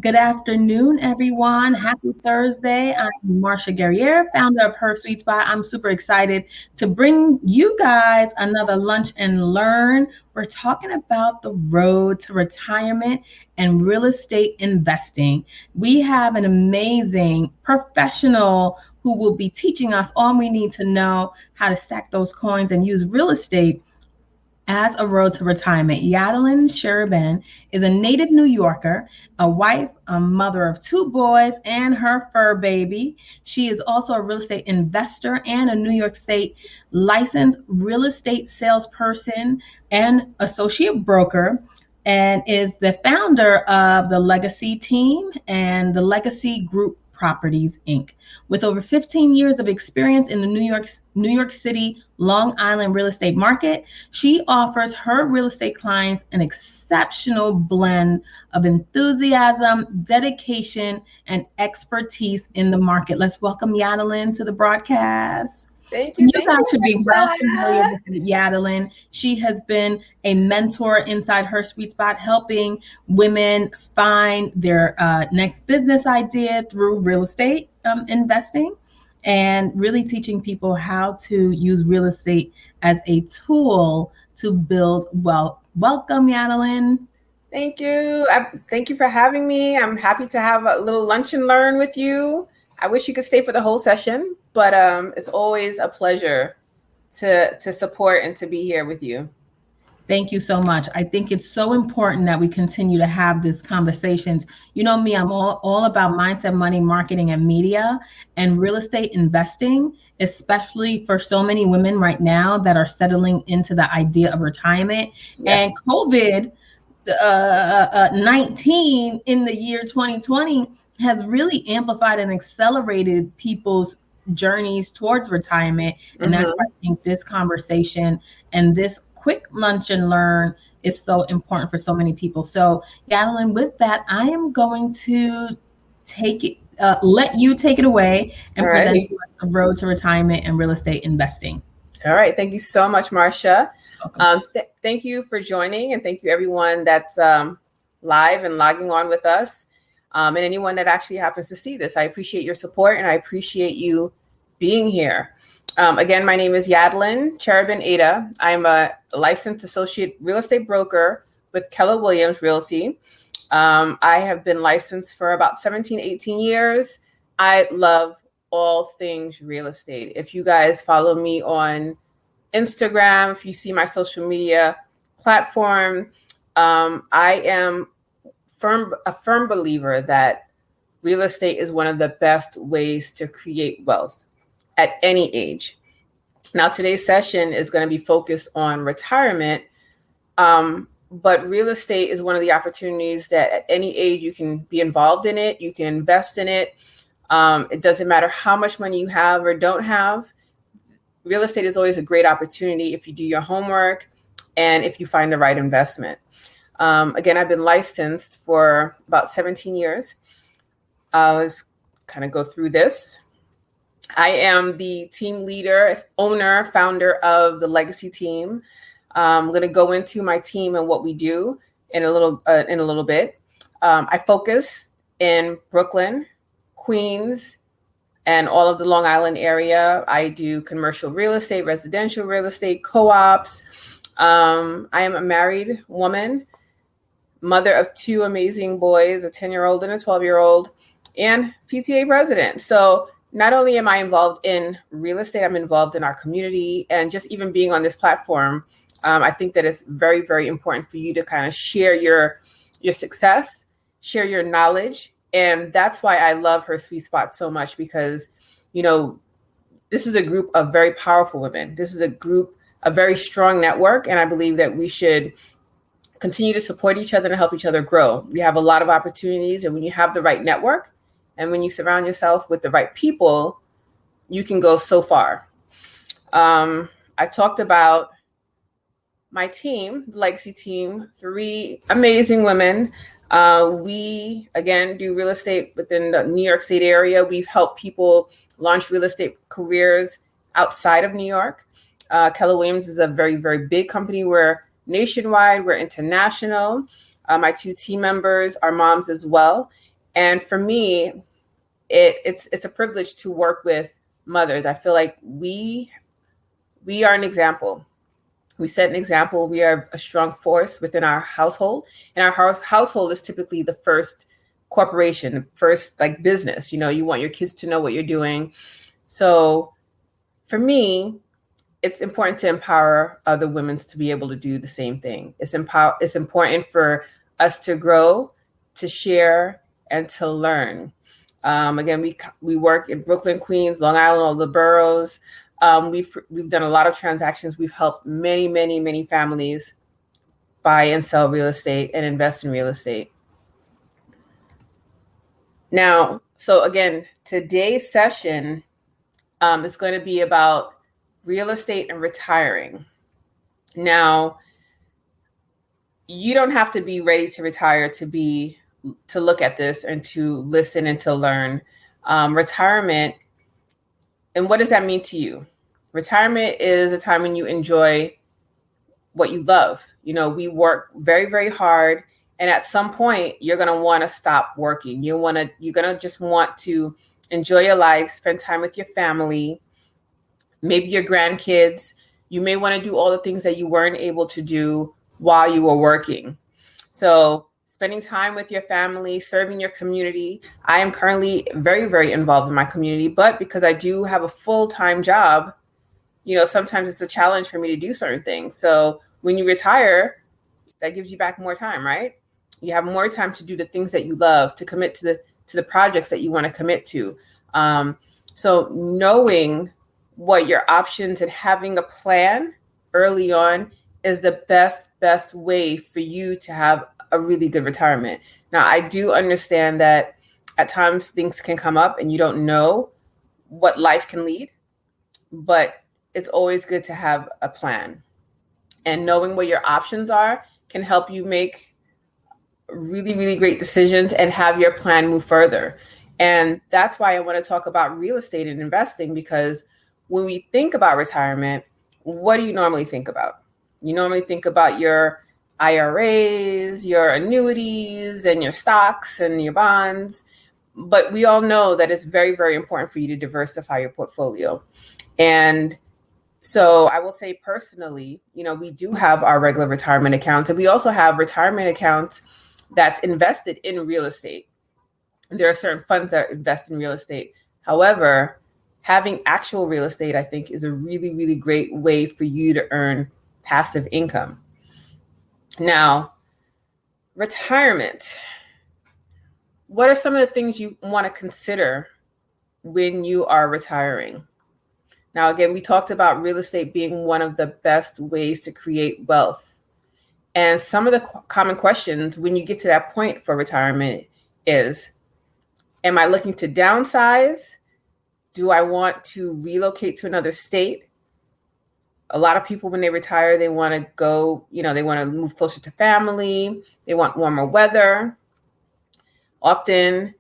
Good afternoon, everyone. Happy Thursday. I'm Marcia Guerriere, founder of Her Sweet Spot. I'm super excited to bring you guys another Lunch and Learn. We're talking about the road to retirement and real estate investing. We have an amazing professional who will be teaching us all we need to know how to stack those coins and use real estate as a road to retirement. Yadlynd Cherubin is a native New Yorker, a wife, a mother of two boys, and her fur baby. She is also a real estate investor and a New York State licensed real estate salesperson and associate broker, and is the founder of the Legacy Team and the Legacy Group Properties, Inc. With over 15 years of experience in the New York City, Long Island real estate market, she offers her real estate clients an exceptional blend of enthusiasm, dedication, and expertise in the market. Let's welcome Yadlynd to the broadcast. Thank you. You guys should be well familiar with Yadlynd. She has been a mentor inside Her Sweet Spot, helping women find their next business idea through real estate investing, and really teaching people how to use real estate as a tool to build wealth. Welcome, Yadlynd. Thank you. Thank you for having me. I'm happy to have a little lunch and learn with you. I wish you could stay for the whole session, but it's always a pleasure to support and to be here with you. Thank you so much. I think it's so important that we continue to have these conversations. You know me, I'm all about mindset, money, marketing, and media, and real estate investing, especially for so many women right now that are settling into the idea of retirement. Yes. And COVID-19 in the year 2020 has really amplified and accelerated people's journeys towards retirement. And that's why I think this conversation and this quick lunch and learn is so important for so many people. So Yadlynd, with that, I am going to let you take it away and present to us the road to retirement and real estate investing. All right. Thank you so much, Marcia. Thank you for joining, and thank you everyone that's live and logging on with us. And anyone that actually happens to see this. I appreciate your support, and I appreciate you being here. Again, my name is Yadlynd Cherubin Ada. I'm a licensed associate real estate broker with Keller Williams Realty. I have been licensed for about 17, 18 years. I love all things real estate. If you guys follow me on Instagram, if you see my social media platform, I am a firm believer that real estate is one of the best ways to create wealth at any age. Now, today's session is going to be focused on retirement, but real estate is one of the opportunities that at any age you can be involved in it, you can invest in it. It doesn't matter how much money you have or don't have. Real estate is always a great opportunity if you do your homework and if you find the right investment. Again, I've been licensed for about 17 years. Let's kind of go through this. I am the team leader, owner, founder of the Legacy Team. I'm going to go into my team and what we do in a little bit. I focus in Brooklyn, Queens, and all of the Long Island area. I do commercial real estate, residential real estate, co-ops. I am a married woman, mother of two amazing boys, a 10-year-old and a 12-year-old, and PTA president. So not only am I involved in real estate, I'm involved in our community, and just even being on this platform, I think that it's very, very important for you to kind of share your success, share your knowledge. And that's why I love Her Sweet Spot so much, because, this is a group of very powerful women. This is a very strong network. And I believe that we should continue to support each other and help each other grow. We have a lot of opportunities, and when you have the right network and when you surround yourself with the right people, you can go so far. I talked about my team, the Legacy Team, 3 amazing women. We, again, do real estate within the New York State area. We've helped people launch real estate careers outside of New York. Keller Williams is a very, very big company. We're nationwide, we're international. My 2 team members are moms as well. And for me, it's a privilege to work with mothers. I feel like we are an example. We set an example. We are a strong force within our household, and our household is typically the first corporation, first like business. You want your kids to know what you're doing. So for me, it's important to empower other women to be able to do the same thing. It's important for us to grow, to share, and to learn. Again, we work in Brooklyn, Queens, Long Island, all the boroughs. We've done a lot of transactions. We've helped many, many, many families buy and sell real estate and invest in real estate. Now, so again, today's session is going to be about real estate and retiring. Now, you don't have to be ready to retire to look at this and to listen and to learn. Retirement, and what does that mean to you? Retirement is a time when you enjoy what you love. We work very, very hard, and at some point you're going to want to stop working. You're going to just want to enjoy your life, spend time with your family, maybe your grandkids. You may want to do all the things that you weren't able to do while you were working. So spending time with your family, serving your community. I am currently very, very involved in my community, but because I do have a full-time job, sometimes it's a challenge for me to do certain things. So when you retire, that gives you back more time, right? You have more time to do the things that you love, to commit to the projects that you want to commit to. So knowing what your options and having a plan early on is the best way for you to have a really good retirement. Now, I do understand that at times things can come up and you don't know what life can lead, but it's always good to have a plan. And knowing what your options are can help you make really, really great decisions and have your plan move further. And that's why I want to talk about real estate and investing, because when we think about retirement, what do you normally think about? You normally think about your IRAs, your annuities, and your stocks and your bonds. But we all know that it's very, very important for you to diversify your portfolio. And so I will say personally, we do have our regular retirement accounts, and we also have retirement accounts that's invested in real estate. And there are certain funds that invest in real estate. However, having actual real estate, I think, is a really, really great way for you to earn passive income. Now, retirement. What are some of the things you want to consider when you are retiring? Now, again, we talked about real estate being one of the best ways to create wealth. And some of the common questions when you get to that point for retirement is, am I looking to downsize? Do I want to relocate to another state? A lot of people, when they retire, they want to go, they want to move closer to family. They want warmer weather. Often,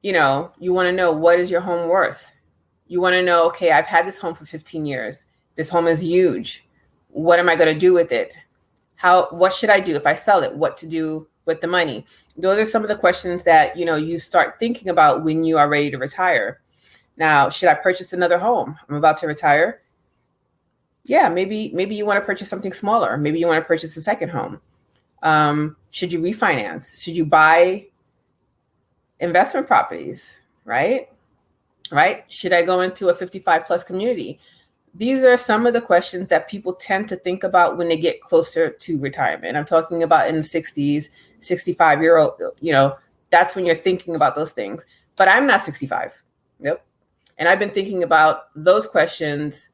you want to know, what is your home worth? You want to know, okay, I've had this home for 15 years. This home is huge. What am I going to do with it? What should I do if I sell it? What to do with the money? Those are some of the questions that, you start thinking about when you are ready to retire. Now, should I purchase another home? I'm about to retire. Yeah, maybe you want to purchase something smaller. Maybe you want to purchase a second home. Should you refinance? Should you buy investment properties, right? Should I go into a 55 plus community? These are some of the questions that people tend to think about when they get closer to retirement. I'm talking about in the 60s, 65-year-old, that's when you're thinking about those things. But I'm not 65. Nope. And I've been thinking about those questions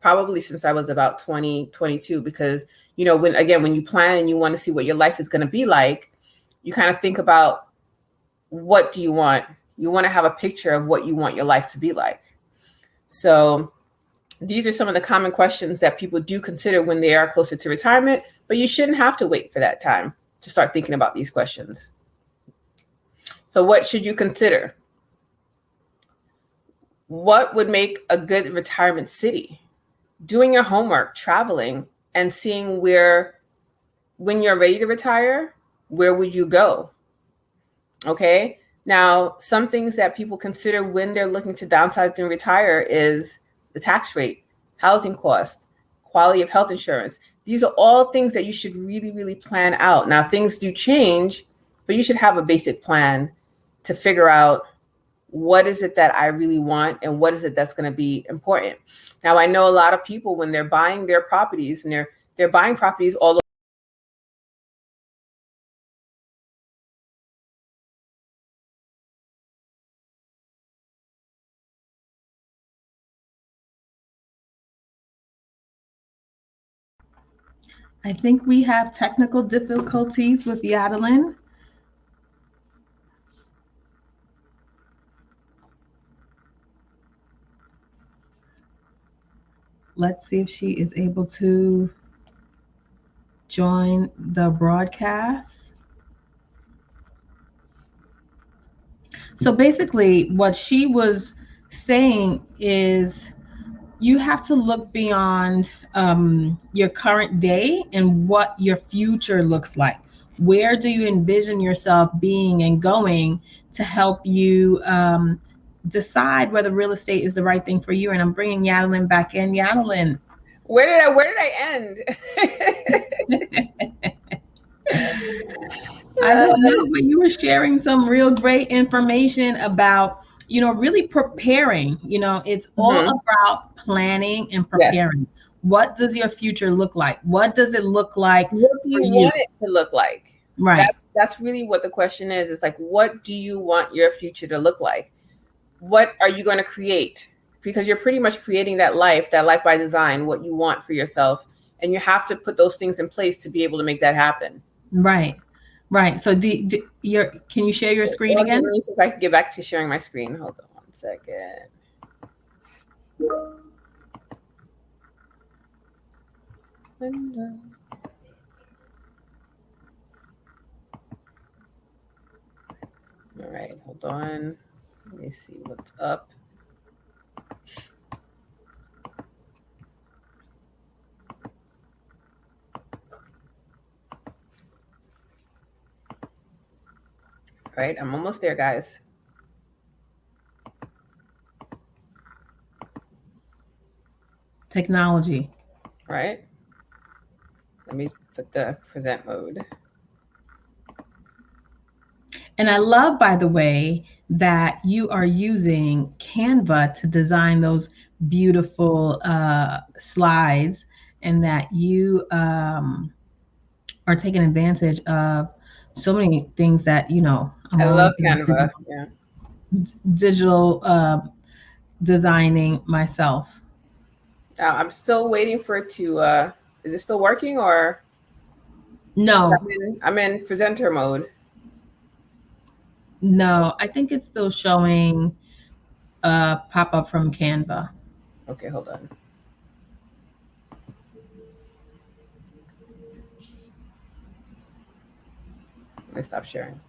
probably since I was about 20, 22, because, when you plan and you want to see what your life is going to be like, you kind of think about, what do you want? You want to have a picture of what you want your life to be like. So these are some of the common questions that people do consider when they are closer to retirement, but you shouldn't have to wait for that time to start thinking about these questions. So what should you consider? What would make a good retirement city? Doing your homework, traveling, and seeing when you're ready to retire, where would you go? Okay. Now, some things that people consider when they're looking to downsize and retire is the tax rate, housing cost, quality of health insurance. These are all things that you should really, really plan out. Now, things do change, but you should have a basic plan to figure out what is it that I really want and what is it that's going to be important. Now, I know a lot of people when they're buying their properties and they're buying properties all over. I think we have technical difficulties with Yadlynd. Let's see if she is able to join the broadcast. So basically, what she was saying is you have to look beyond your current day and what your future looks like. Where do you envision yourself being and going to help you decide whether real estate is the right thing for you? And I'm bringing Yadlynd back in. Yadlynd. Where did I end? I don't know, but you were sharing some real great information about, really preparing. It's all about planning and preparing. Yes. What does your future look like? What does it look like? What do you want it to look like? Right. That's really what the question is. It's like, what do you want your future to look like? What are you going to create? Because you're pretty much creating that life by design, what you want for yourself. And you have to put those things in place to be able to make that happen. Right. Right. So can you share your screen again? Let me see if I can get back to sharing my screen. Hold on one second. All right, hold on. Let me see what's up. All right, I'm almost there, guys. Technology. All right. Let me put the present mode. And I love, by the way, that you are using Canva to design those beautiful slides, and that you are taking advantage of so many things that, I love Canva. Digital designing myself. I'm still waiting for it to, is it still working or? No. I'm in presenter mode. No, I think it's still showing a pop-up from Canva. Okay, hold on. Let me stop sharing.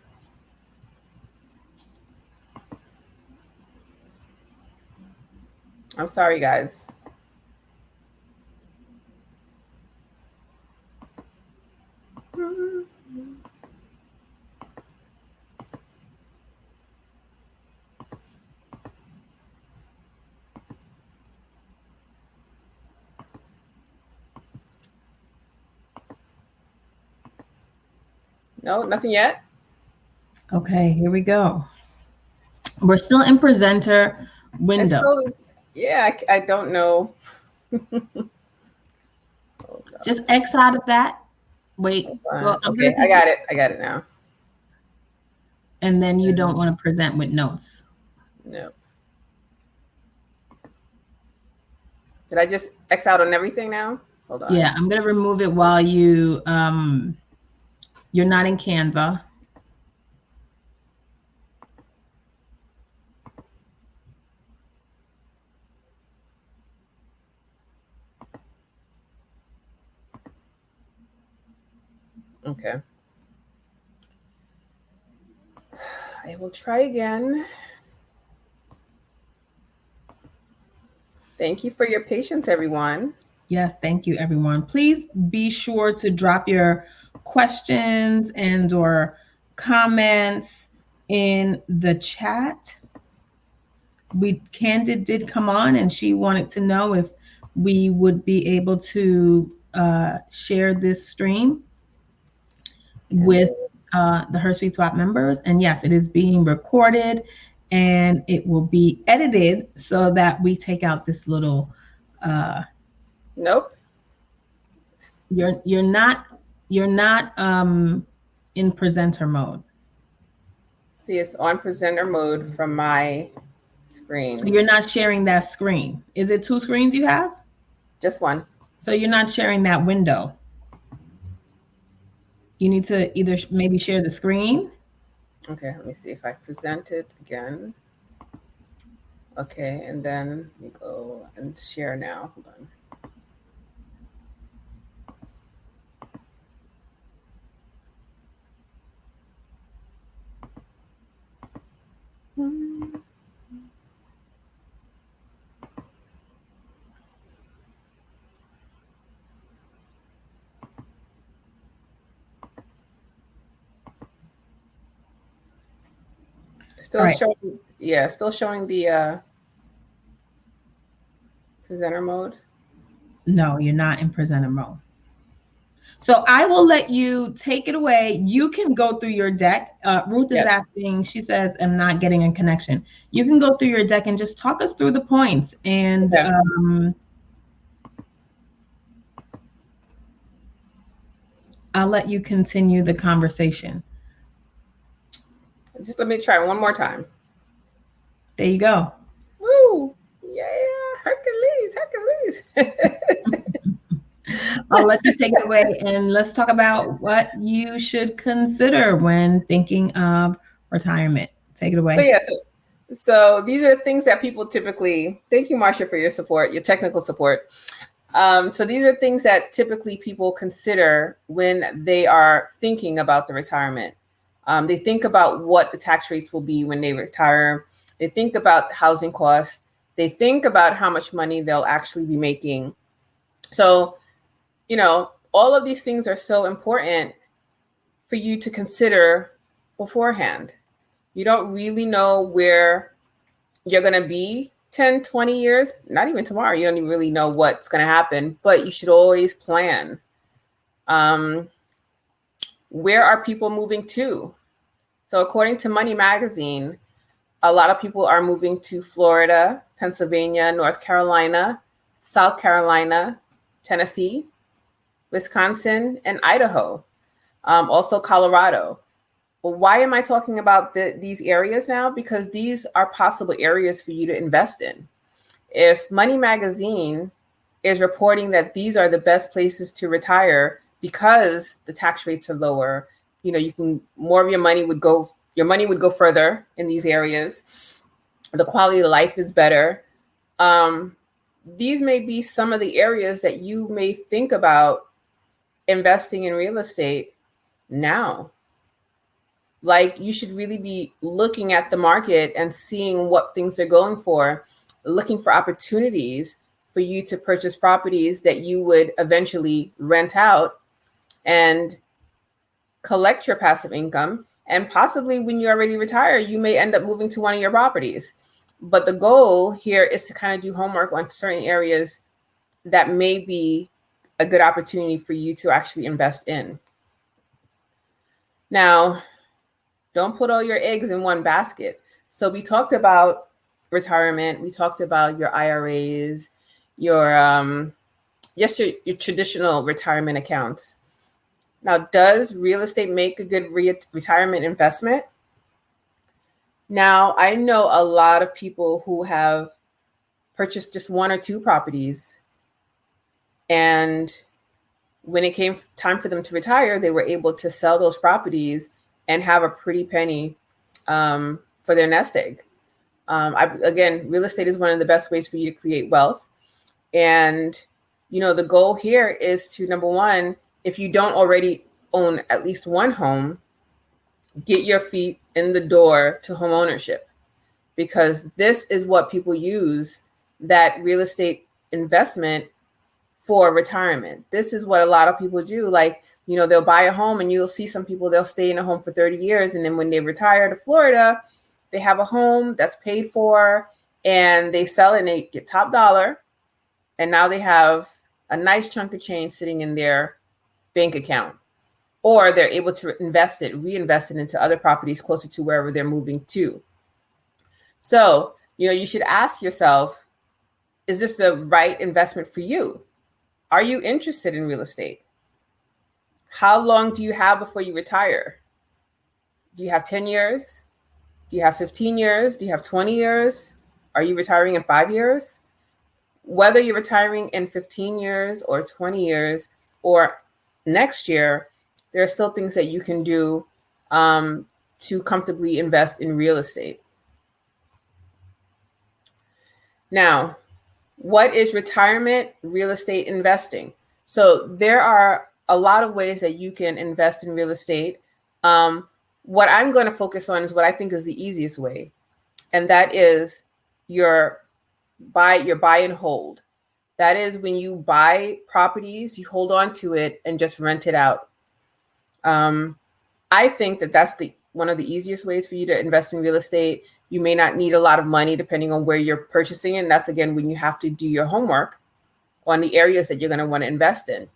I'm sorry, guys. No, nothing yet. Okay, here we go. We're still in presenter window. I don't know. Just X out of that. Wait. Okay, I got it. I got it now. And then you don't want to present with notes. No. Did I just X out on everything now? Hold on. Yeah, I'm going to remove it while you're not in Canva. Okay. I will try again. Thank you for your patience, everyone. Yes, thank you, everyone. Please be sure to drop your questions and or comments in the chat. Candid did come on, and she wanted to know if we would be able to share this stream with the Her Sweet Swap members. And yes, it is being recorded, and it will be edited so that we take out this little. Nope. You're not in presenter mode. See, it's on presenter mode from my screen. So you're not sharing that screen. Is it 2 screens you have? Just one. So you're not sharing that window. You need to either maybe share the screen. Okay, let me see if I present it again. Okay, and then we go and share now. Hold on. Still right. Showing, yeah, still showing the presenter mode. No, you're not in presenter mode. So I will let you take it away. You can go through your deck. Ruth is asking, she says, I'm not getting a connection. You can go through your deck and just talk us through the points. And I'll let you continue the conversation. Just let me try one more time. There you go. Woo! Yeah, Hercules. I'll let you take it away, and let's talk about what you should consider when thinking of retirement. Take it away. So these are things that people typically, thank you, Marcia, for your support, your technical support. So these are things that typically people consider when they are thinking about the retirement. They think about what the tax rates will be when they retire. They think about housing costs. They think about how much money they'll actually be making. So, you know, all of these things are so important for you to consider beforehand. You don't really know where you're going to be 10, 20 years, not even tomorrow. You don't even really know what's going to happen, but you should always plan. Where are people moving to? So according to Money Magazine, a lot of people are moving to Florida, Pennsylvania, North Carolina, South Carolina, Tennessee, Wisconsin, and Idaho. Also Colorado. Well, why am I talking about these areas now? Because these are possible areas for you to invest in. If Money Magazine is reporting that these are the best places to retire because the tax rates are lower, you know, you can, more of your money would go further in these areas. The quality of life is better. These may be some of the areas that you may think about investing in real estate now. Like, you should really be looking at the market and seeing what things are going for, looking for opportunities for you to purchase properties that you would eventually rent out and collect your passive income. And possibly when you already retire, you may end up moving to one of your properties. But the goal here is to kind of do homework on certain areas that may be a good opportunity for you to actually invest in. Now, don't put all your eggs in one basket. So we talked about retirement. We talked about your IRAs, your traditional retirement accounts. Now, does real estate make a good retirement investment? Now, I know a lot of people who have purchased just 1 or 2 properties, and when it came time for them to retire, they were able to sell those properties and have a pretty penny for their nest egg. Again, real estate is one of the best ways for you to create wealth. And, you know, the goal here is to, number one, if you don't already own at least one home, get your feet in the door to home ownership, because this is what people use that real estate investment for retirement. This is what a lot of people do. Like, they'll buy a home, and you'll see some people, they'll stay in a home for 30 years. And then when they retire to Florida, they have a home that's paid for, and they sell it and they get top dollar. And now they have a nice chunk of change sitting in their bank account, or they're able to reinvest it into other properties closer to wherever they're moving to. So, you should ask yourself, is this the right investment for you? Are you interested in real estate? How long do you have before you retire? Do you have 10 years? Do you have 15 years? Do you have 20 years? Are you retiring in 5 years? Whether you're retiring in 15 years or 20 years or next year, there are still things that you can do to comfortably invest in real estate. Now, what is retirement real estate investing? So there are a lot of ways that you can invest in real estate. What I'm going to focus on is what I think is the easiest way, and that is your buy and hold. That is when you buy properties, you hold on to it and just rent it out. I think that that's one of the easiest ways for you to invest in real estate. You may not need a lot of money depending on where you're purchasing it. And that's, again, when you have to do your homework on the areas that you're going to want to invest in.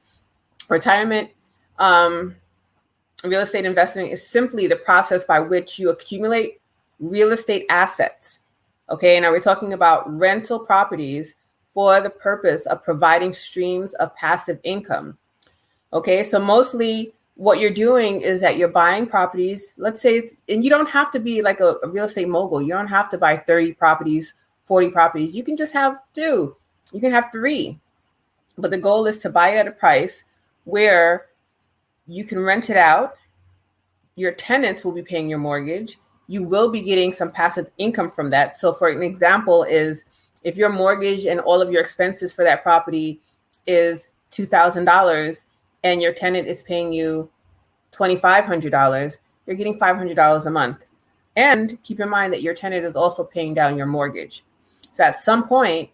Retirement real estate investing is simply the process by which you accumulate real estate assets. Okay, now we're talking about rental properties for the purpose of providing streams of passive income. Okay, so mostly what you're doing is that you're buying properties. Let's say and you don't have to be like a real estate mogul. You don't have to buy 30 properties, 40 properties. You can just have 2. You can have 3. But the goal is to buy at a price where you can rent it out. Your tenants will be paying your mortgage. You will be getting some passive income from that. So for an example is, if your mortgage and all of your expenses for that property is $2,000 and your tenant is paying you $2,500, you're getting $500 a month. And keep in mind that your tenant is also paying down your mortgage. So at some point,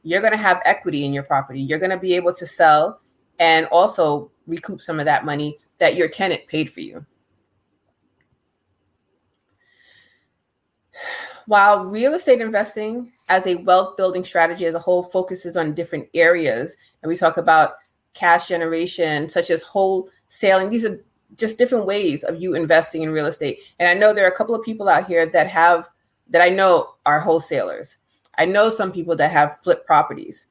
you're going to have equity in your property. You're going to be able to sell and also recoup some of that money that your tenant paid for you. While real estate investing as a wealth building strategy as a whole focuses on different areas, and we talk about cash generation, such as wholesaling, these are just different ways of you investing in real estate. And I know there are a couple of people out here that I know are wholesalers. I know some people that have flipped properties.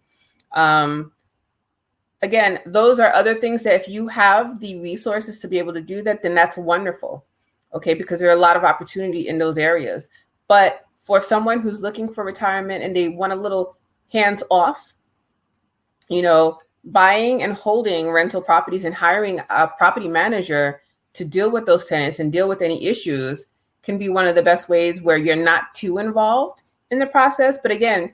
Again, those are other things that if you have the resources to be able to do that, then that's wonderful. Okay, because there are a lot of opportunity in those areas. But for someone who's looking for retirement and they want a little hands off, buying and holding rental properties and hiring a property manager to deal with those tenants and deal with any issues can be one of the best ways where you're not too involved in the process. But again,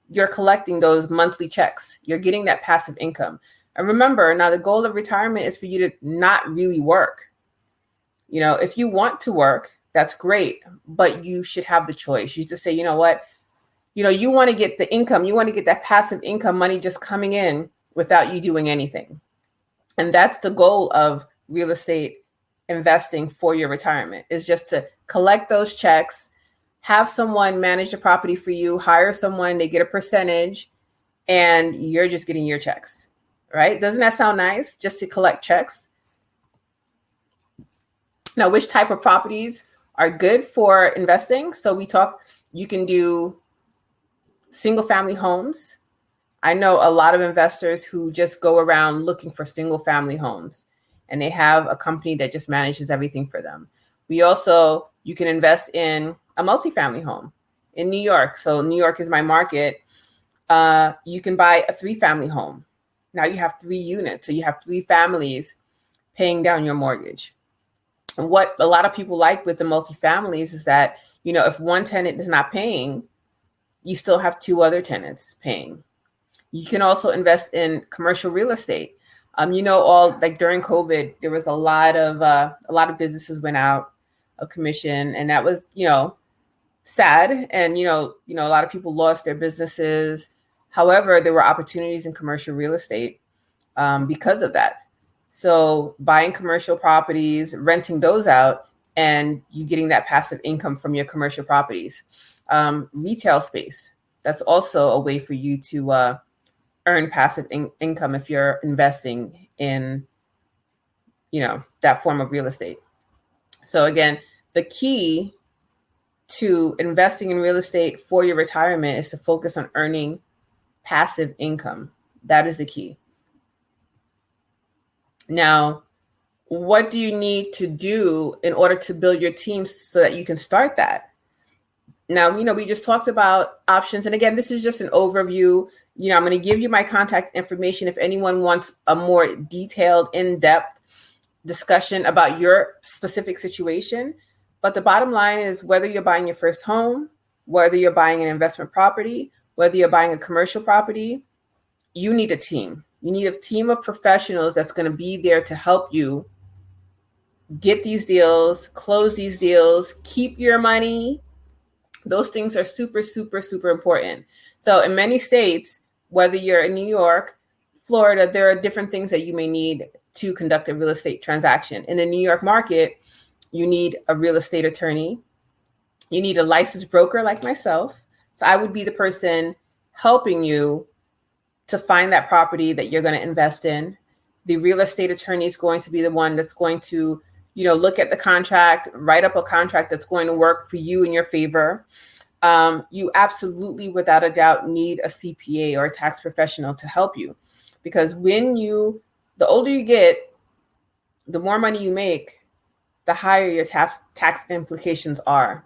you're collecting those monthly checks. You're getting that passive income. And remember, now the goal of retirement is for you to not really work. If you want to work, that's great, but you should have the choice. You just say, you know what, you want to get the income, you want to get that passive income money just coming in without you doing anything. And that's the goal of real estate investing for your retirement, is just to collect those checks, have someone manage the property for you, hire someone, they get a percentage, and you're just getting your checks, right? Doesn't that sound nice, just to collect checks? Now, which type of properties are good for investing? So you can do single family homes. I know a lot of investors who just go around looking for single family homes, and they have a company that just manages everything for them. You can invest in a multifamily home in New York. So New York is my market. You can buy a 3-family home. Now you have 3 units. So you have 3 families paying down your mortgage. And what a lot of people like with the multifamilies is that, if one tenant is not paying, you still have 2 other tenants paying. You can also invest in commercial real estate. During COVID, there was a lot of businesses went out of commission, and that was, sad. And, a lot of people lost their businesses. However, there were opportunities in commercial real estate because of that. So buying commercial properties, renting those out, and you getting that passive income from your commercial properties. Retail space, that's also a way for you to earn passive income if you're investing in, that form of real estate. So again, the key to investing in real estate for your retirement is to focus on earning passive income. That is the key. Now, what do you need to do in order to build your team so that you can start that? Now, we just talked about options. And again, this is just an overview. I'm going to give you my contact information if anyone wants a more detailed, in-depth discussion about your specific situation. But the bottom line is, whether you're buying your first home, whether you're buying an investment property, whether you're buying a commercial property, you need a team. You need a team of professionals that's going to be there to help you get these deals, close these deals, keep your money. Those things are super, super, super important. So in many states, whether you're in New York, Florida, there are different things that you may need to conduct a real estate transaction. In the New York market, you need a real estate attorney. You need a licensed broker like myself. So I would be the person helping you to find that property that you're going to invest in. The real estate attorney is going to be the one that's going to, look at the contract, write up a contract that's going to work for you in your favor. You absolutely, without a doubt, need a CPA or a tax professional to help you, because the older you get, the more money you make, the higher your tax implications are.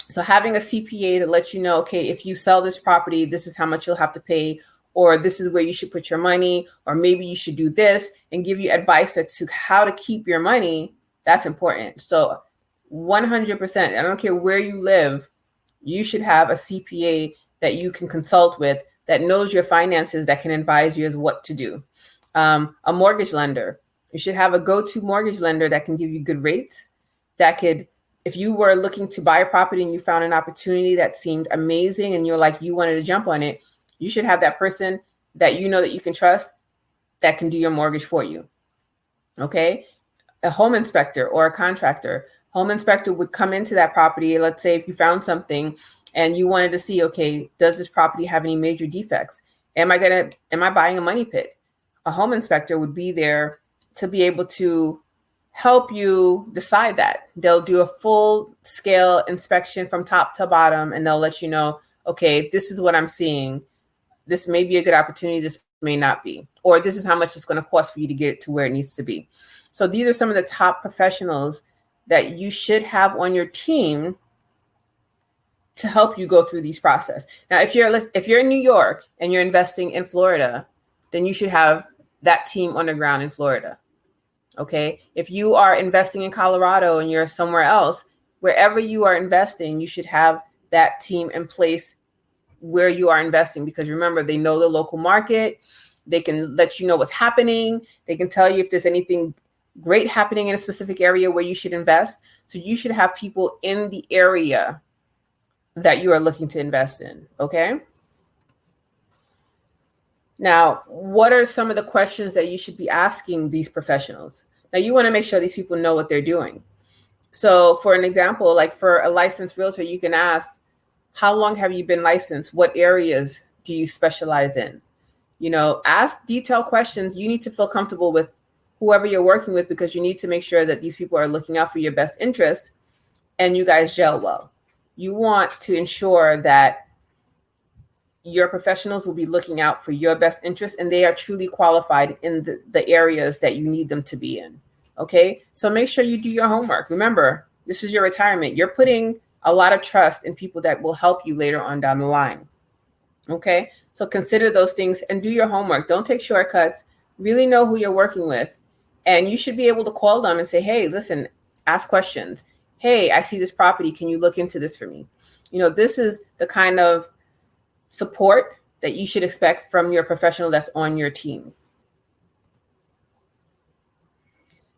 So having a CPA to let you know, okay, if you sell this property, this is how much you'll have to pay, or this is where you should put your money, or maybe you should do this, and give you advice as to how to keep your money, that's important. So 100%, I don't care where you live, you should have a CPA that you can consult with, that knows your finances, that can advise you as what to do. A mortgage lender, you should have a go-to mortgage lender that can give you good rates, that could, if you were looking to buy a property and you found an opportunity that seemed amazing and you're like, you wanted to jump on it, you should have that person that that you can trust that can do your mortgage for you. Okay. A home inspector or a contractor. Home inspector would come into that property. Let's say if you found something and you wanted to see, okay, does this property have any major defects? Am I buying a money pit? A home inspector would be there to be able to help you decide that. They'll do a full scale inspection from top to bottom, and they'll let you know, okay, this is what I'm seeing. This may be a good opportunity. This may not be, or this is how much it's going to cost for you to get it to where it needs to be. So these are some of the top professionals that you should have on your team to help you go through these process. Now, if you're in New York and you're investing in Florida, then you should have that team on the ground in Florida. Okay. If you are investing in Colorado and you're somewhere else, wherever you are investing, you should have that team in place where you are investing, because remember, they know the local market. They can let you know what's happening. They can tell you if there's anything great happening in a specific area where you should invest. So you should have people in the area that you are looking to invest in. Okay. Now, what are some of the questions that you should be asking these professionals? Now, you want to make sure these people know what they're doing. So for an example, like for a licensed realtor, you can ask, how long have you been licensed? What areas do you specialize in? Ask detailed questions. You need to feel comfortable with whoever you're working with, because you need to make sure that these people are looking out for your best interest and you guys gel well. You want to ensure that your professionals will be looking out for your best interest and they are truly qualified in the areas that you need them to be in. Okay. So make sure you do your homework. Remember, this is your retirement. You're putting a lot of trust in people that will help you later on down the line. Okay. So consider those things and do your homework. Don't take shortcuts. Really know who you're working with. And you should be able to call them and say, hey, listen, ask questions. Hey, I see this property. Can you look into this for me? This is the kind of support that you should expect from your professional that's on your team.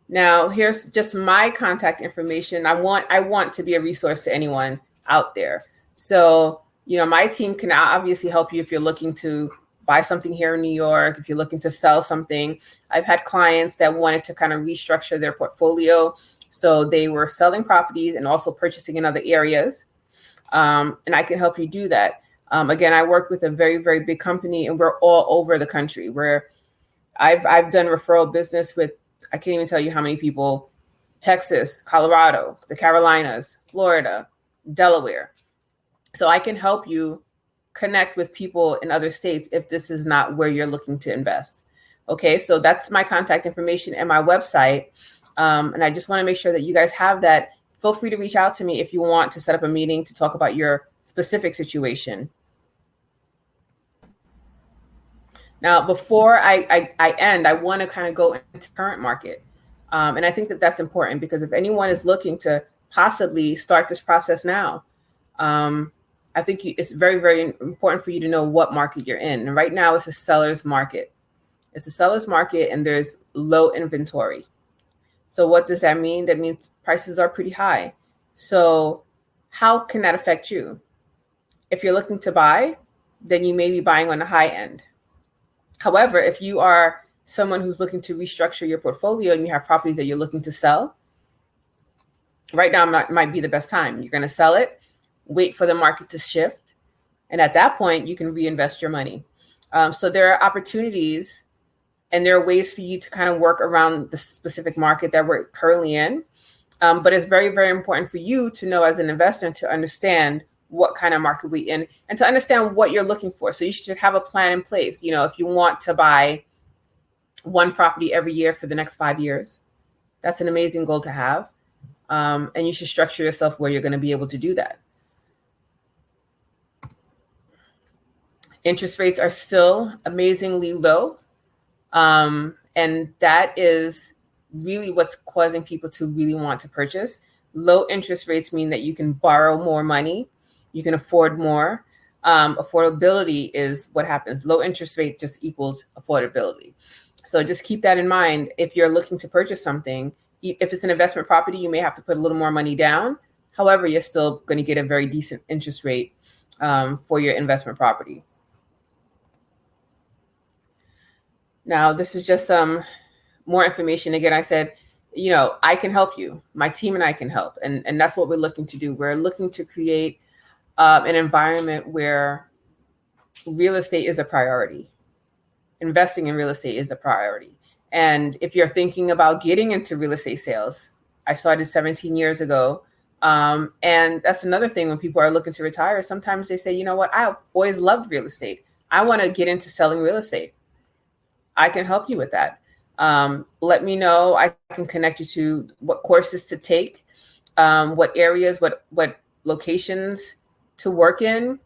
Now, here's just my contact information. I want to be a resource to anyone out there. So, my team can obviously help you if you're looking to buy something here in New York, if you're looking to sell something. I've had clients that wanted to kind of restructure their portfolio. So they were selling properties and also purchasing in other areas. And I can help you do that. Again, I work with a very, very big company, and we're all over the country. Where I've done referral business with, I can't even tell you how many people: Texas, Colorado, the Carolinas, Florida, Delaware. So I can help you connect with people in other states if this is not where you're looking to invest. Okay, so that's my contact information and my website. And I just want to make sure that you guys have that. Feel free to reach out to me if you want to set up a meeting to talk about your specific situation. Now, before I end, I want to kind of go into current market. And I think that that's important, because if anyone is looking to possibly start this process now, I think it's very, very important for you to know what market you're in. And right now it's a seller's market. It's a seller's market, and there's low inventory. So what does that mean? That means prices are pretty high. So how can that affect you? If you're looking to buy, then you may be buying on the high end. However, if you are someone who's looking to restructure your portfolio and you have properties that you're looking to sell, right now might be the best time. You're going to sell it, wait for the market to shift, and at that point, you can reinvest your money. So there are opportunities, and there are ways for you to kind of work around the specific market that we're currently in. But it's very, very important for you to know, as an investor, to understand what kind of market we're in and to understand what you're looking for. So you should have a plan in place. You know, if you want to buy one property every year for the next 5 years, that's an amazing goal to have. And you should structure yourself where you're going to be able to do that. Interest rates are still amazingly low. And that is really what's causing people to really want to purchase. Low interest rates mean that you can borrow more money. You can afford more. Affordability is what happens. Low interest rate just equals affordability. So just keep that in mind. If you're looking to purchase something, if it's an investment property, you may have to put a little more money down. However, you're still going to get a very decent interest rate for your investment property. Now, this is just some more information. Again, I said, you know, I can help you. My team and I can help. And that's what we're looking to do. We're looking to create an environment where real estate is a priority. Investing in real estate is a priority. And if you're thinking about getting into real estate sales, I started 17 years ago. And that's another thing when people are looking to retire. Sometimes they say, you know what, I've always loved real estate. I want to get into selling real estate. I can help you with that. Let me know. I can connect you to what courses to take, what areas, what locations to work in.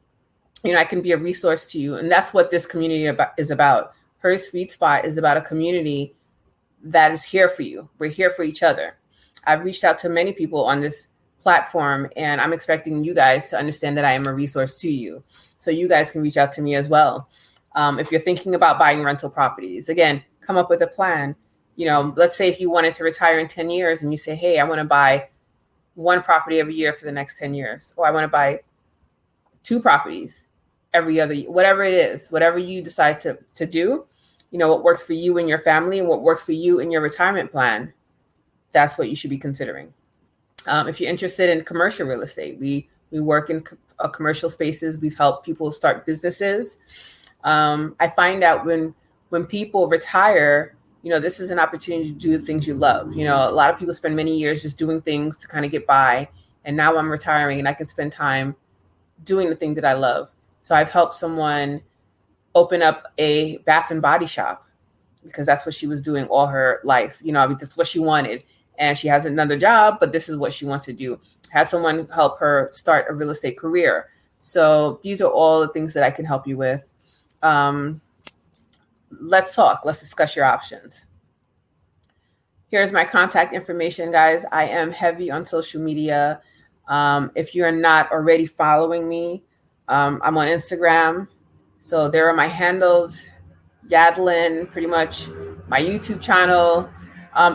You know, I can be a resource to you. And that's what this community is about. Her Sweet Spot is about a community that is here for you. We're here for each other. I've reached out to many people on this platform, and I'm expecting you guys to understand that I am a resource to you. So you guys can reach out to me as well. If you're thinking about buying rental properties, again, come up with a plan. You know, let's say if you wanted to retire in 10 years and you say, hey, I want to buy one property every year for the next 10 years, or I want to buy 2 properties every other year, whatever it is, whatever you decide to do, you know, what works for you and your family and what works for you in your retirement plan, that's what you should be considering. If you're interested in commercial real estate, we work in commercial spaces. We've helped people start businesses. I find out when people retire, you know, this is an opportunity to do the things you love. You know, a lot of people spend many years just doing things to kind of get by. And now I'm retiring and I can spend time doing the thing that I love. So I've helped someone open up a bath and body shop because that's what she was doing all her life. You know, I mean, that's what she wanted. And she has another job, but this is what she wants to do. Has someone help her start a real estate career. So these are all the things that I can help you with. Let's talk. Let's discuss your options. Here's my contact information, guys. I am heavy on social media. If you're not already following me, I'm on Instagram. So there are my handles, Yadlynd, pretty much my YouTube channel.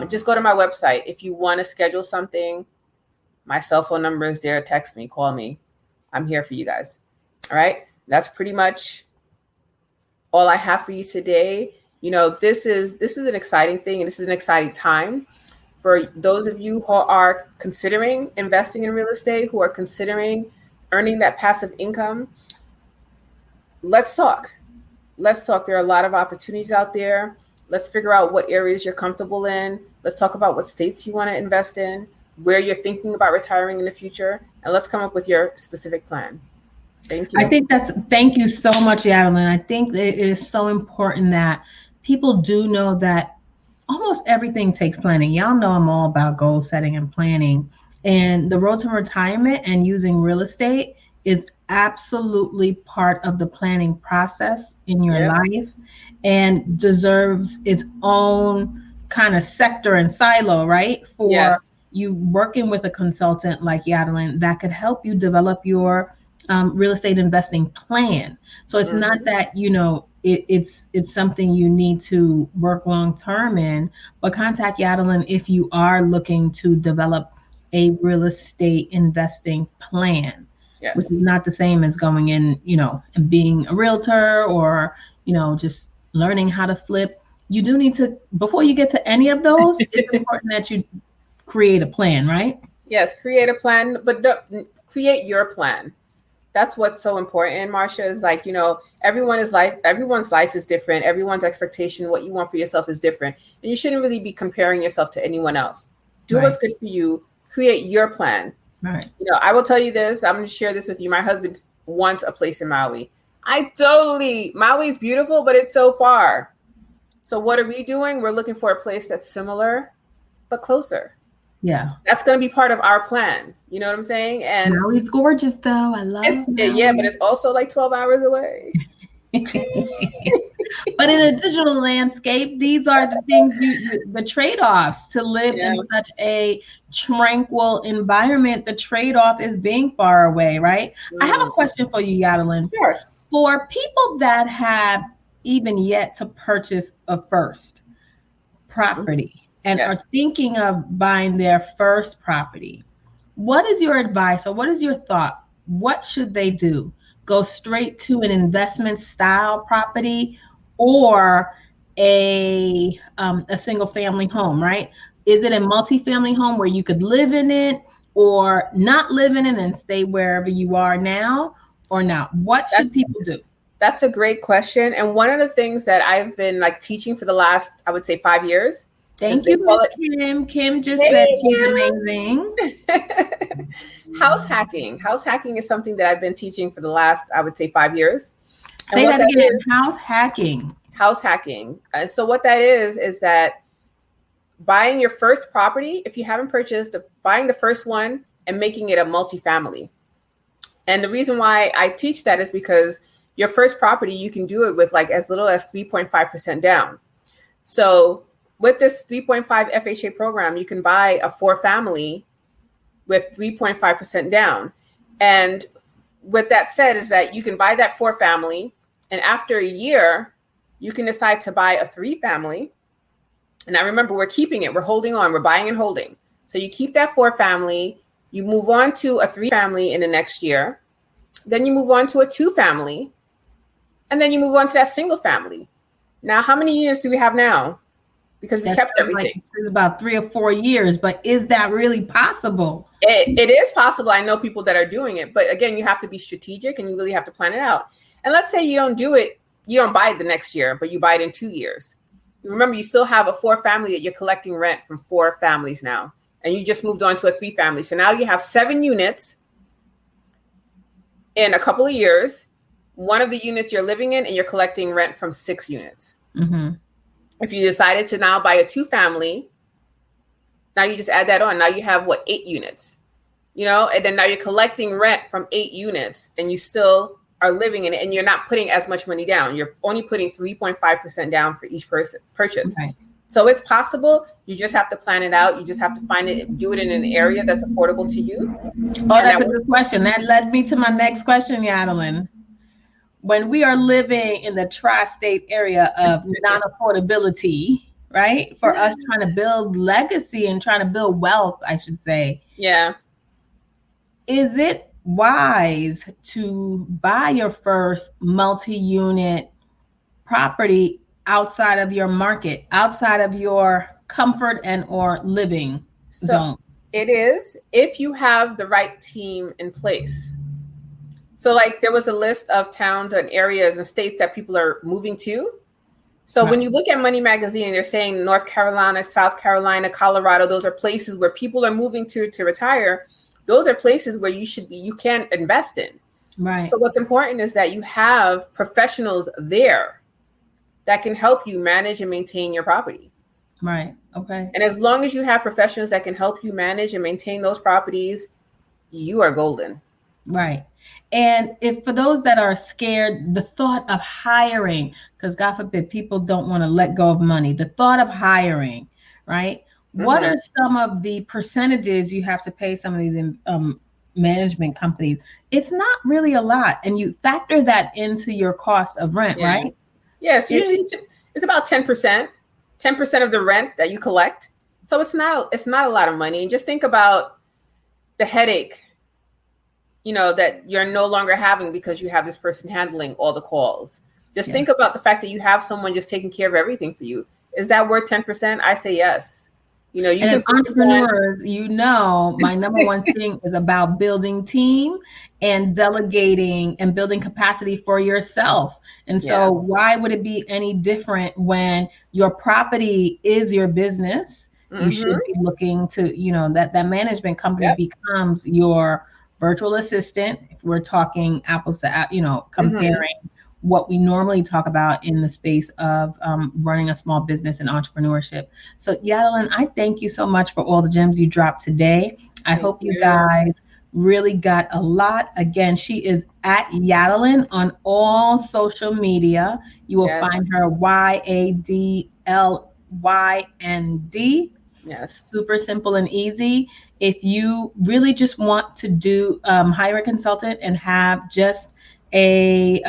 Just go to my website. If you want to schedule something, my cell phone number is there. Text me, call me. I'm here for you guys. All right. That's pretty much all I have for you today. This is an exciting thing, and this is an exciting time for those of you who are considering investing in real estate, who are considering earning that passive income. Let's talk. There are a lot of opportunities out there. Let's figure out what areas you're comfortable in. Let's talk about what states you want to invest in, where you're thinking about retiring in the future, and let's come up with your specific plan. Thank you. Thank you so much, Yadlynd. I think it is so important that people do know that almost everything takes planning. Y'all know I'm all about goal setting and planning. And the road to retirement and using real estate is absolutely part of the planning process in your life, and deserves its own kind of sector and silo, right? For you working with a consultant like Yadlynd that could help you develop your real estate investing plan. So it's not that, it's something you need to work long term in, but contact Yadlynd if you are looking to develop a real estate investing plan. Yes. Which is not the same as going in, and being a realtor or, just learning how to flip. You do need to, before you get to any of those, it's important that you create a plan, right? Yes, create a plan, but create your plan. That's what's so important, Marcia, is like, everyone's life is different. Everyone's expectation, what you want for yourself is different. And you shouldn't really be comparing yourself to anyone else. Do what's good for you. Create your plan. Right. I will tell you this. I'm going to share this with you. My husband wants a place in Maui. Maui's beautiful, but it's so far. So what are we doing? We're looking for a place that's similar, but closer. Yeah. That's going to be part of our plan. You know what I'm saying? And Maui's gorgeous though. I love it. Yeah, but it's also like 12 hours away. But in a digital landscape, these are the things the trade-offs to live in such a tranquil environment. The trade-off is being far away, right? I have a question for you, Yadlynd. Sure. For people that have even yet to purchase a first property and are thinking of buying their first property, what is your advice or what is your thought? What should they do? Go straight to an investment style property or a single family home, right? Is it a multifamily home where you could live in it or not live in it and stay wherever you are now or not? What should people do? That's a great question. And one of the things that I've been teaching for the last, I would say 5 years. Thank you, Kim. Kim just said she's amazing. House hacking. House hacking is something that I've been teaching for the last, I would say 5 years. Say that again. House hacking. House hacking. And so what that is that buying your first property, if you haven't purchased, buying the first one and making it a multifamily. And the reason why I teach that is because your first property, you can do it with as little as 3.5% down. So with this 3.5 FHA program, you can buy a 4-family with 3.5% down. And with that said is that you can buy that 4-family, and after a year, you can decide to buy a 3-family. And I remember we're keeping it, we're holding on, we're buying and holding. So you keep that 4-family, you move on to a 3-family in the next year, then you move on to a 2-family, and then you move on to that single family. Now, how many units do we have now? Because we kept everything. This is about 3 or 4 years, but is that really possible? It is possible. I know people that are doing it, but again, you have to be strategic and you really have to plan it out. And let's say you don't do it, you don't buy it the next year, but you buy it in 2 years. Remember, you still have a 4-family that you're collecting rent from 4 families now, and you just moved on to a 3-family. So now you have 7 units in a couple of years. One of the units you're living in, and you're collecting rent from 6 units. Mm-hmm. If you decided to now buy a 2-family, now you just add that on. Now you have 8 units, and then now you're collecting rent from 8 units and you still are living in it, and you're not putting as much money down. You're only putting 3.5% down for each purchase. Okay. So it's possible. You just have to plan it out. You just have to find it, do it in an area that's affordable to you. Oh, that's a good question. That led me to my next question, Yadlynd. When we are living in the tri-state area of non-affordability, right? For us trying to build legacy and trying to build wealth, I should say. Yeah. Is it wise to buy your first multi-unit property outside of your market, outside of your comfort and or living zone. It is if you have the right team in place. So like there was a list of towns and areas and states that people are moving to. So when you look at Money Magazine, they're saying North Carolina, South Carolina, Colorado, those are places where people are moving to retire. Those are places where you can invest in. Right. So what's important is that you have professionals there that can help you manage and maintain your property. Right. Okay. And as long as you have professionals that can help you manage and maintain those properties, you are golden. Right. And if for those that are scared, the thought of hiring, because God forbid people don't want to let go of money, the thought of hiring, right? Mm-hmm. What are some of the percentages you have to pay some of these management companies? It's not really a lot. And you factor that into your cost of rent, right? Yes. Usually it's about 10%, 10% of the rent that you collect. So it's not a lot of money. And just think about the headache, that you're no longer having because you have this person handling all the calls. Just think about the fact that you have someone just taking care of everything for you. Is that worth 10%? I say yes. You and as entrepreneurs, my number one thing is about building team and delegating and building capacity for yourself. And so why would it be any different when your property is your business? Mm-hmm. You should be looking to, that management company becomes your virtual assistant. If we're talking apples to, comparing what we normally talk about in the space of running a small business and entrepreneurship. So Yadlynd, I thank you so much for all the gems you dropped today. I hope you guys really got a lot. Again, she is at Yadlynd on all social media. You will find her YADLYND. Yes. Super simple and easy. If you really just want to do hire a consultant and have just a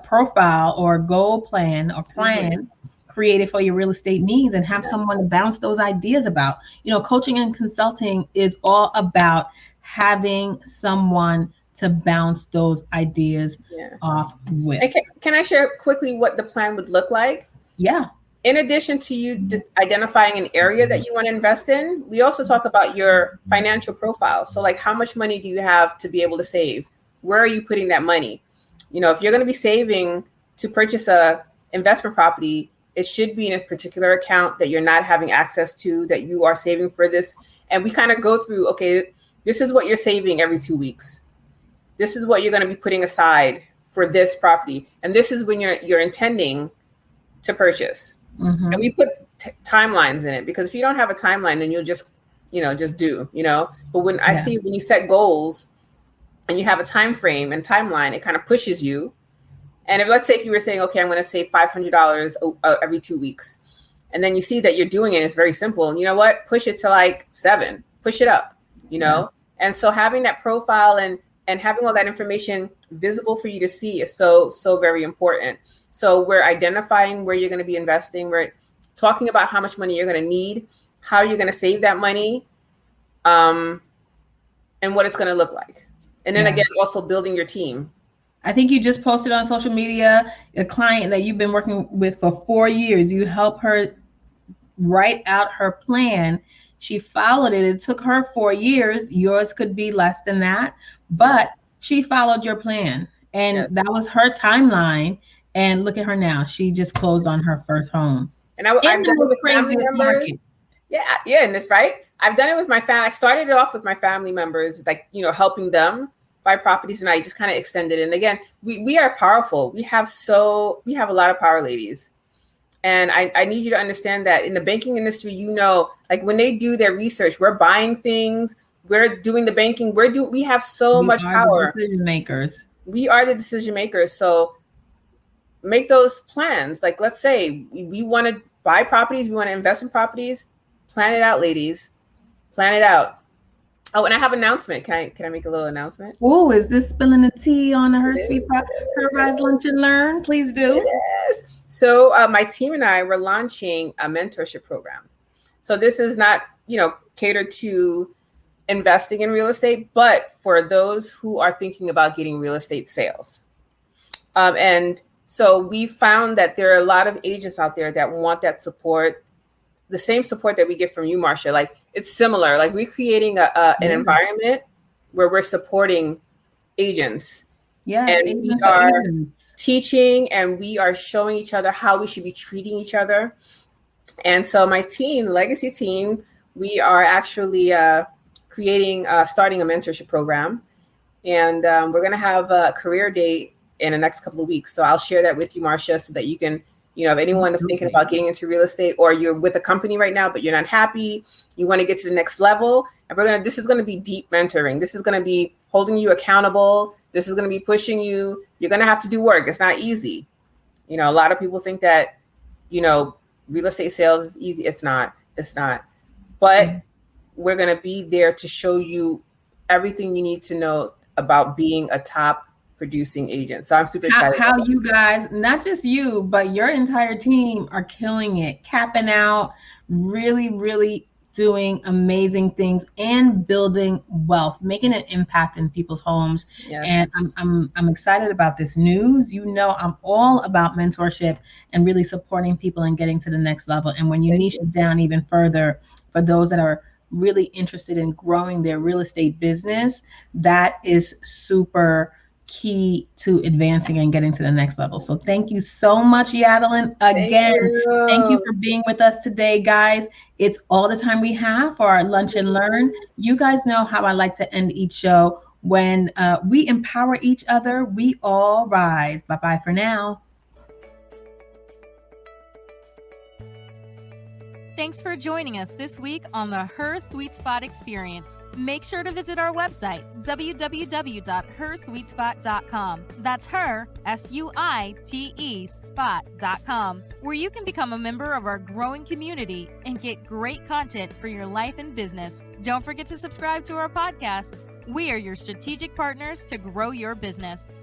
profile or goal plan or plan created for your real estate needs and have someone to bounce those ideas about. Coaching and consulting is all about having someone to bounce those ideas off with. And can I share quickly what the plan would look like? Yeah. In addition to you identifying an area that you want to invest in, we also talk about your financial profile. So like, how much money do you have to be able to save? Where are you putting that money? If you're going to be saving to purchase a investment property, it should be in a particular account that you're not having access to, that you are saving for this. And we kind of go through, okay, this is what you're saving every 2 weeks. This is what you're going to be putting aside for this property. And this is when you're intending to purchase. Mm-hmm. And we put timelines in it, because if you don't have a timeline, then you'll just do. But when I see when you set goals and you have a time frame and timeline, it kind of pushes you. And let's say if you were saying, okay, I'm going to save $500 every 2 weeks, and then you see that you're doing it, it's very simple. And you know what? Push it to like 7. Push it up. And so having that profile and having all that information visible for you to see is so very important. So we're identifying where you're going to be investing. We're talking about how much money you're going to need, how you're going to save that money, and what it's going to look like. And then again, also building your team. I think you just posted on social media a client that you've been working with for 4 years. You help her write out her plan. She followed it. It took her 4 years. Yours could be less than that, but she followed your plan. And that was her timeline. And look at her now. She just closed on her first home. And I've done it with family members. Yeah, and that's right. I've done it with my family. I started it off with my family members, helping them buy properties, and I just kind of extended it. And again, we are powerful. We have a lot of power, ladies. And I need you to understand that in the banking industry, like when they do their research, we're buying things, we're doing the banking, we have so much power. Decision makers. We are the decision makers. So make those plans. Like, let's say we want to buy properties, we want to invest in properties. Plan it out, ladies. Plan it out. Oh, and I have an announcement. Can I make a little announcement? Oh, is this spilling the tea on Her Sweet Spot, Her Rise Lunch and Learn? Please do. Yes. So my team and I were launching a mentorship program. So this is not, catered to investing in real estate, but for those who are thinking about getting real estate sales. And So we found that there are a lot of agents out there that want that support, the same support that we get from you, Marcia. Like, it's similar. Like, we're creating an environment where we're supporting agents. Yes, and we are teaching, and we are showing each other how we should be treating each other. And so my team, the legacy team, we are actually starting a mentorship program. And we're going to have a career day in the next couple of weeks. So I'll share that with you, Marcia, so that you can, if anyone is thinking about getting into real estate, or you're with a company right now, but you're not happy, you want to get to the next level. And this is going to be deep mentoring. This is going to be holding you accountable. This is going to be pushing you. You're going to have to do work. It's not easy. A lot of people think that, real estate sales is easy. It's not. But we're going to be there to show you everything you need to know about being a top producing agent. So I'm super excited. How you guys, not just you, but your entire team are killing it, capping out, really, really doing amazing things and building wealth, making an impact in people's homes. Yes. And I'm excited about this news. I'm all about mentorship and really supporting people and getting to the next level. And when you niche it down even further, for those that are really interested in growing their real estate business, that is super key to advancing and getting to the next level. So thank you so much, Yadlynd. Again, thank you for being with us today, guys. It's all the time we have for our Lunch and Learn. You guys know how I like to end each show. When we empower each other, we all rise. Bye-bye for now. Thanks for joining us this week on the Her Sweet Spot Experience. Make sure to visit our website, www.hersweetspot.com. That's her, SUITE, spot.com, where you can become a member of our growing community and get great content for your life and business. Don't forget to subscribe to our podcast. We are your strategic partners to grow your business.